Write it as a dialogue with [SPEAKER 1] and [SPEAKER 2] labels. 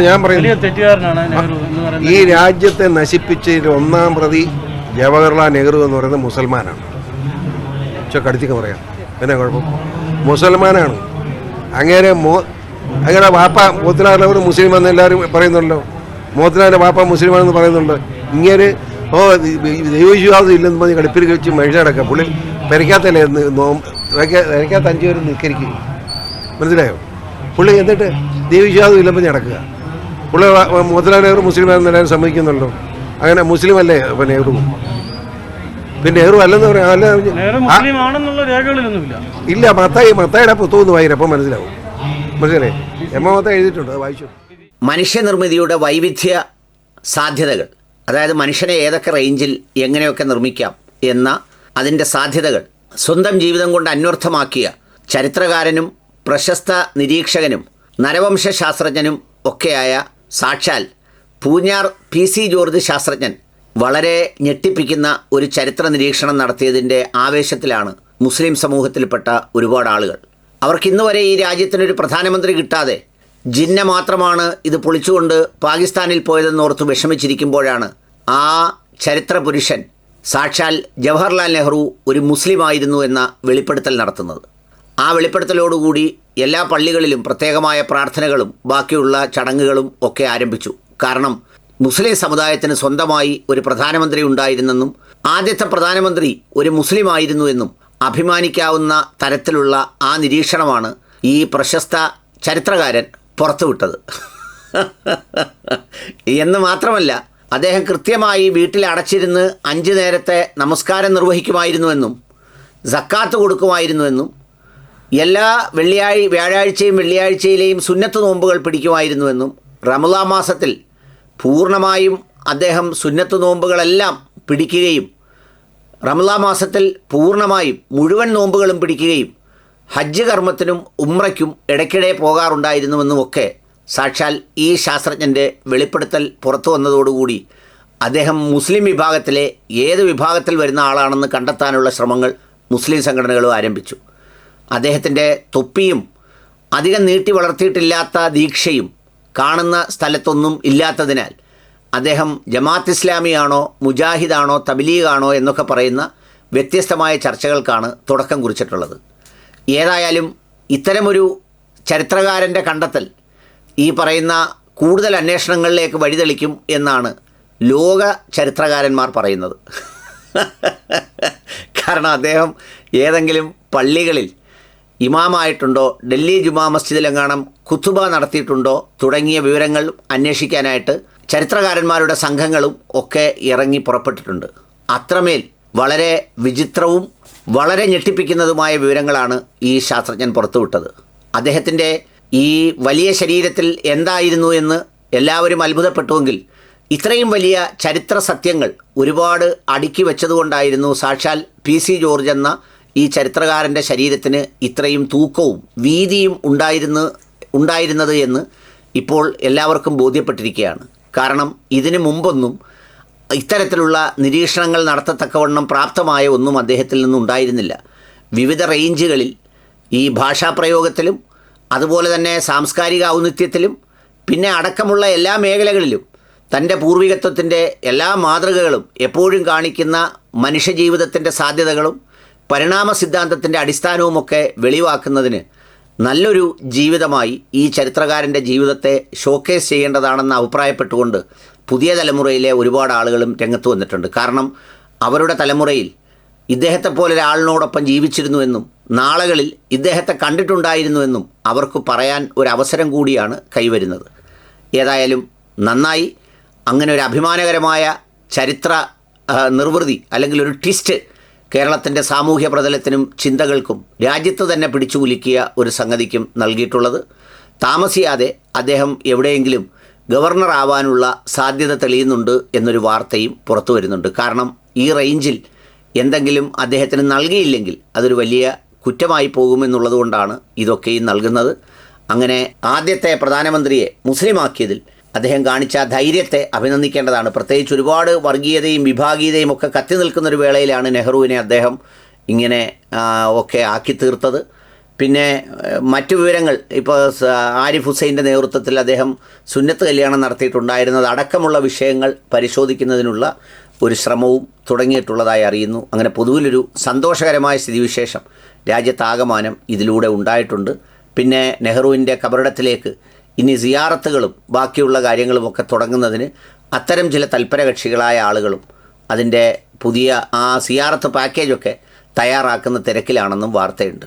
[SPEAKER 1] ഞാൻ പറയുന്നത് ഈ രാജ്യത്തെ നശിപ്പിച്ചതിൽ ഒന്നാം പ്രതി ജവഹർലാൽ നെഹ്റു എന്ന് പറയുന്നത് മുസൽമാനാണ്. കടിച്ചൊക്കെ പറയാം, എന്നാ കുഴപ്പം? മുസൽമാനാണ്. അങ്ങനെ വാപ്പ മോത്തിലാൽ അവർ മുസ്ലിം എന്ന് എല്ലാവരും പറയുന്നുണ്ടല്ലോ. മോത്തിലാലിൻ്റെ വാപ്പ മുസ്ലിമാണെന്ന് പറയുന്നുണ്ട്. ഇങ്ങനെ ദൈവവിശ്വാസം ഇല്ലെന്ന് പറഞ്ഞ് കളിപ്പിൽ വെച്ച് മനുഷ്യടക്കാം. പുള്ളി പെരയ്ക്കാത്തല്ലേ പെരയ്ക്കാത്ത 5 പേര് നിൽക്കരിക്കും. മനസ്സിലായോ? പുള്ളി എന്നിട്ട് ദൈവവിശ്വാസം ഇല്ലെന്ന് നടക്കുക. പുള്ളി മോത്തിലാൽ നെഹ്റു മുസ്ലിമാണെന്ന് എല്ലാവരും സമ്മതിക്കുന്നുണ്ടോ? അങ്ങനെ മുസ്ലിം അല്ലേ ഇപ്പം നെഹ്റു? പിന്നെ നെഹ്റു അല്ലെന്ന് പറയാം. ഇല്ല, മത്തായിയുടെ പുസ്തകം വായിരം അപ്പം മനസ്സിലാവും. മനസ്സിലായി? മത്തായി എഴുതിയിട്ടുണ്ട്, അത് വായിച്ചു.
[SPEAKER 2] മനുഷ്യനിർമ്മിതിയുടെ വൈവിധ്യ സാധ്യതകൾ, അതായത് മനുഷ്യനെ ഏതൊക്കെ റേഞ്ചിൽ എങ്ങനെയൊക്കെ നിർമ്മിക്കാം എന്ന അതിൻ്റെ സാധ്യതകൾ സ്വന്തം ജീവിതം കൊണ്ട് അന്വർത്ഥമാക്കിയ ചരിത്രകാരനും പ്രശസ്ത നിരീക്ഷകനും നരവംശ ശാസ്ത്രജ്ഞനും ഒക്കെയായ സാക്ഷാൽ പൂഞ്ഞാർ PC ജോർജ് ശാസ്ത്രജ്ഞൻ വളരെ ഞെട്ടിപ്പിക്കുന്ന ഒരു ചരിത്ര നിരീക്ഷണം നടത്തിയതിൻ്റെ ആവേശത്തിലാണ് മുസ്ലിം സമൂഹത്തിൽപ്പെട്ട ഒരുപാട് ആളുകൾ. അവർക്കിന്ന് വരെ ഈ രാജ്യത്തിനൊരു പ്രധാനമന്ത്രി കിട്ടാതെ ജിന്ന മാത്രമാണ് ഇത് പൊളിച്ചുകൊണ്ട് പാകിസ്ഥാനിൽ പോയതെന്നോർത്ത് വിഷമിച്ചിരിക്കുമ്പോഴാണ് ആ ചരിത്ര പുരുഷൻ സാക്ഷാൽ ജവഹർലാൽ നെഹ്റു ഒരു മുസ്ലിമായിരുന്നു എന്ന വെളിപ്പെടുത്തൽ നടത്തുന്നത്. ആ വെളിപ്പെടുത്തലോടുകൂടി എല്ലാ പള്ളികളിലും പ്രത്യേകമായ പ്രാർത്ഥനകളും ബാക്കിയുള്ള ചടങ്ങുകളും ഒക്കെ ആരംഭിച്ചു. കാരണം മുസ്ലിം സമുദായത്തിന് സ്വന്തമായി ഒരു പ്രധാനമന്ത്രി ഉണ്ടായിരുന്നെന്നും ആദ്യത്തെ പ്രധാനമന്ത്രി ഒരു മുസ്ലിം ആയിരുന്നു എന്നും അഭിമാനിക്കാവുന്ന തരത്തിലുള്ള ആ നിരീക്ഷണമാണ് ഈ പ്രശസ്ത ചരിത്രകാരൻ പുറത്തുവിട്ടത്. എന്ന് മാത്രമല്ല, അദ്ദേഹം കൃത്യമായി വീട്ടിൽ അടച്ചിരുന്ന് 5 നേരത്തെ നമസ്കാരം നിർവഹിക്കുമായിരുന്നുവെന്നും സക്കാത്ത് കൊടുക്കുമായിരുന്നുവെന്നും എല്ലാ വ്യാഴാഴ്ചയും വെള്ളിയാഴ്ചയിലെയും സുന്നത്ത് നോമ്പുകൾ പിടിക്കുമായിരുന്നുവെന്നും റമളാൻ മാസത്തിൽ പൂർണ്ണമായും അദ്ദേഹം സുന്നത്ത് നോമ്പുകളെല്ലാം പിടിക്കുകയും റമളാൻ മാസത്തിൽ പൂർണ്ണമായും മുഴുവൻ നോമ്പുകളും പിടിക്കുകയും ഹജ്ജ് കർമ്മത്തിനും ഉംറയ്ക്കും ഇടയ്ക്കിടെ പോകാറുണ്ടായിരുന്നുവെന്നുമൊക്കെ സാക്ഷാൽ ഈ ശാസ്ത്രജ്ഞൻ്റെ വെളിപ്പെടുത്തൽ പുറത്തു വന്നതോടുകൂടി അദ്ദേഹം മുസ്ലിം വിഭാഗത്തിലെ ഏത് വിഭാഗത്തിൽ വരുന്ന ആളാണെന്ന് കണ്ടെത്താനുള്ള ശ്രമങ്ങൾ മുസ്ലിം സംഘടനകളും ആരംഭിച്ചു. അദ്ദേഹത്തിൻ്റെ തൊപ്പിയും അധികം നീട്ടി വളർത്തിയിട്ടില്ലാത്ത ദീക്ഷയും കാണുന്ന സ്ഥലത്തൊന്നും ഇല്ലാത്തതിനാൽ അദ്ദേഹം ജമാഅത്ത് ഇസ്ലാമിയാണോ മുജാഹിദാണോ തബ്ലീഗാണോ എന്നൊക്കെ പറയുന്ന വ്യത്യസ്തമായ ചർച്ചകൾക്കാണ് തുടക്കം കുറിച്ചിട്ടുള്ളത്. ഏതായാലും ഇത്തരമൊരു ചരിത്രകാരൻ്റെ കണ്ടെത്തൽ ഈ പറയുന്ന കൂടുതൽ അന്വേഷണങ്ങളിലേക്ക് വഴിതെളിക്കും എന്നാണ് ലോക ചരിത്രകാരന്മാർ പറയുന്നത്. കാരണം അദ്ദേഹം ഏതെങ്കിലും പള്ളികളിൽ ഇമാമായിട്ടുണ്ടോ, ഡൽഹി ജുമാ മസ്ജിദിലെങ്ങാനും ഖുതുബ നടത്തിയിട്ടുണ്ടോ തുടങ്ങിയ വിവരങ്ങൾ അന്വേഷിക്കാനായിട്ട് ചരിത്രകാരന്മാരുടെ സംഘങ്ങളും ഒക്കെ ഇറങ്ങി പുറപ്പെട്ടിട്ടുണ്ട്. അത്രമേൽ വളരെ വിചിത്രവും വളരെ ഞെട്ടിപ്പിക്കുന്നതുമായ വിവരങ്ങളാണ് ഈ ശാസ്ത്രജ്ഞൻ പുറത്തുവിട്ടത്. അദ്ദേഹത്തിൻ്റെ ഈ വലിയ ശരീരത്തിൽ എന്തായിരുന്നു എന്ന് എല്ലാവരും അത്ഭുതപ്പെട്ടുവെങ്കിൽ ഇത്രയും വലിയ ചരിത്ര സത്യങ്ങൾ ഒരുപാട് അടുക്കി വെച്ചതുകൊണ്ടായിരുന്നു സാക്ഷാൽ PC ജോർജ് എന്ന ഈ ചരിത്രകാരൻ്റെ ശരീരത്തിന് ഇത്രയും തൂക്കവും വീതിയും ഉണ്ടായിരുന്നത് എന്ന് ഇപ്പോൾ എല്ലാവർക്കും ബോധ്യപ്പെട്ടിരിക്കുകയാണ്. കാരണം ഇതിനു മുമ്പൊന്നും ഇത്തരത്തിലുള്ള നിരീക്ഷണങ്ങൾ നടത്തത്തക്കവണ്ണം പ്രാപ്തമായ ഒന്നും അദ്ദേഹത്തിൽ നിന്നുണ്ടായിരുന്നില്ല. വിവിധ റേഞ്ചുകളിൽ ഈ ഭാഷാപ്രയോഗത്തിലും അതുപോലെ തന്നെ സാംസ്കാരിക ഔന്നിത്യത്തിലും പിന്നെ അടക്കമുള്ള എല്ലാ മേഖലകളിലും തൻ്റെ പൂർവികത്വത്തിൻ്റെ എല്ലാ മാതൃകകളും എപ്പോഴും കാണിക്കുന്ന മനുഷ്യജീവിതത്തിൻ്റെ സാധ്യതകളും പരിണാമ സിദ്ധാന്തത്തിൻ്റെ അടിസ്ഥാനവുമൊക്കെ വെളിവാക്കുന്നതിന് നല്ലൊരു ജീവിതമായി ഈ ചരിത്രകാരൻ്റെ ജീവിതത്തെ ഷോക്കേസ് ചെയ്യേണ്ടതാണെന്ന് അഭിപ്രായപ്പെട്ടുകൊണ്ട് പുതിയ തലമുറയിലെ ഒരുപാട് ആളുകളും രംഗത്ത് വന്നിട്ടുണ്ട്. കാരണം അവരുടെ തലമുറയിൽ ഇദ്ദേഹത്തെപ്പോലെ ഒരാളിനോടൊപ്പം ജീവിച്ചിരുന്നുവെന്നും നാളുകളിൽ ഇദ്ദേഹത്തെ കണ്ടിട്ടുണ്ടായിരുന്നുവെന്നും അവർക്ക് പറയാൻ ഒരവസരം കൂടിയാണ് കൈവരുന്നത്. ഏതായാലും നന്നായി, അങ്ങനെ ഒരു അഭിമാനകരമായ ചരിത്ര നിർവൃതി അല്ലെങ്കിൽ ഒരു ട്വിസ്റ്റ് കേരളത്തിൻ്റെ സാമൂഹ്യ പ്രതലത്തിനും ചിന്തകൾക്കും രാജ്യത്ത് തന്നെ പിടിച്ചു കുലുക്കിയ ഒരു സംഗതിക്കും നൽകിയിട്ടുള്ളത്. താമസിയാതെ അദ്ദേഹം എവിടെയെങ്കിലും ഗവർണർ ആവാനുള്ള സാധ്യത തെളിയുന്നുണ്ട് എന്നൊരു വാർത്തയും പുറത്തു വരുന്നുണ്ട്. കാരണം ഈ റേഞ്ചിൽ എന്തെങ്കിലും അദ്ദേഹത്തിന് നൽകിയില്ലെങ്കിൽ അതൊരു വലിയ കുറ്റമായി പോകുമെന്നുള്ളത് കൊണ്ടാണ് ഇതൊക്കെയും നൽകുന്നത്. അങ്ങനെ ആദ്യത്തെ പ്രധാനമന്ത്രിയെ മുസ്ലിമാക്കിയതിൽ അദ്ദേഹം കാണിച്ച ധൈര്യത്തെ അഭിനന്ദിക്കേണ്ടതാണ്. പ്രത്യേകിച്ച് ഒരുപാട് വർഗീയതയും വിഭാഗീയതയും ഒക്കെ കത്തി നിൽക്കുന്നൊരു വേളയിലാണ് നെഹ്റുവിനെ അദ്ദേഹം ഇങ്ങനെ ഒക്കെ ആക്കി തീർത്തത്. പിന്നെ മറ്റു വിവരങ്ങൾ ഇപ്പോൾ ആരിഫ് ഹുസൈൻ്റെ നേതൃത്വത്തിൽ അദ്ദേഹം സുന്നത്ത് കല്യാണം നടത്തിയിട്ടുണ്ടായിരുന്നത് അടക്കമുള്ള വിഷയങ്ങൾ പരിശോധിക്കുന്നതിനുള്ള ഒരു ശ്രമവും തുടങ്ങിയിട്ടുള്ളതായി അറിയുന്നു. അങ്ങനെ പൊതുവിലൊരു സന്തോഷകരമായ സ്ഥിതിവിശേഷം രാജ്യത്താകമാനം ഇതിലൂടെ ഉണ്ടായിട്ടുണ്ട്. പിന്നെ നെഹ്റുവിൻ്റെ കബറിടത്തിലേക്ക് ഇനി സിയാറത്തുകളും ബാക്കിയുള്ള കാര്യങ്ങളുമൊക്കെ തുടങ്ങുന്നതിന് അത്തരം ചില തൽപരകക്ഷികളായ ആളുകളും അതിൻ്റെ പുതിയ ആ സിയാറത്ത് പാക്കേജൊക്കെ തയ്യാറാക്കുന്ന തിരക്കിലാണെന്നും വാർത്തയുണ്ട്.